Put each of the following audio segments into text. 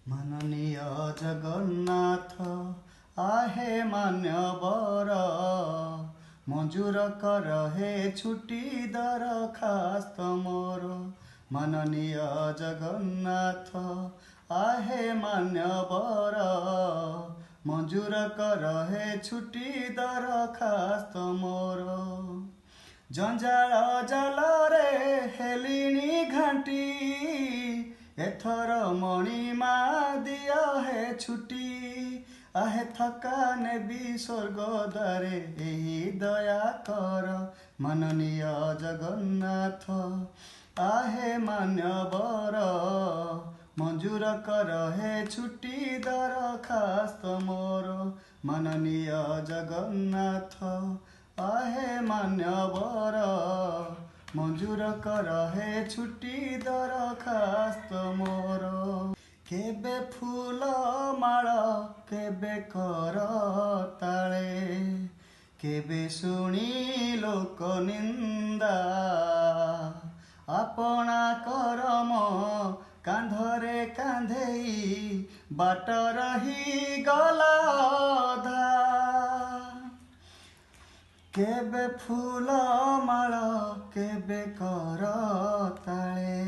माननीय जगन्नाथ आहे मान्यवर मंजूर कर हे छुट्टी दरखास्त मोर। माननीय जगन्नाथ आहे मान्यवर मंजूर कर हे छुट्टी दरखास्त मोर। जंजाल जलरे हेलिनी घाटी एथर मणिमा दिया है छुट्टी। आहे थका नेबी स्वर्ग द्वारे एही दया कर। माननीय जगन्नाथ आहे मान्यवर मंजूर कर हे छुट्टी दरखास्त मोर। माननीय जगन्नाथ आहे मान्यवर मंजूर कर हे छुट्टी दरखास्त मोर। केबे फूल माळ केबे कर ताळे केबे शुणी लोक निंदा। आपणा करम कांधरे कांधेई बाट रही गला अधा। केबे फूल माळ केबे कर ताळे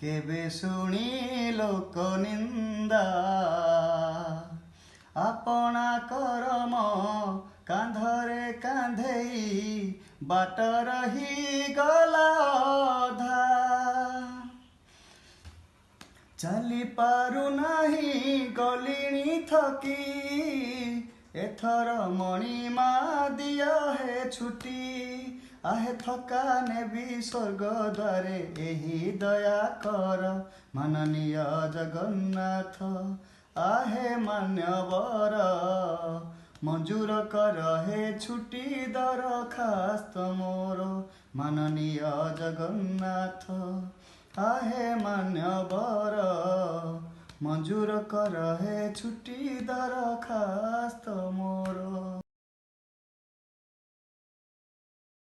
केबे शुणी लोक निंदा। आपणा करम कांधरे कांधेई बाट रही गला अधा। चली पारु नाही गलिनी थकी एथर मणिमा दिया है छुट्टी। आहे थका नेबी स्वर्ग द्वारे एही दया कर। माननीय जगन्नाथ आहे मान्यवर मंजूर कर हे छुट्टी दरखास्त मोर। माननीय जगन्नाथ आहे मान्यवर मंजूर कर हे छुट्टी दरखास्त मोर।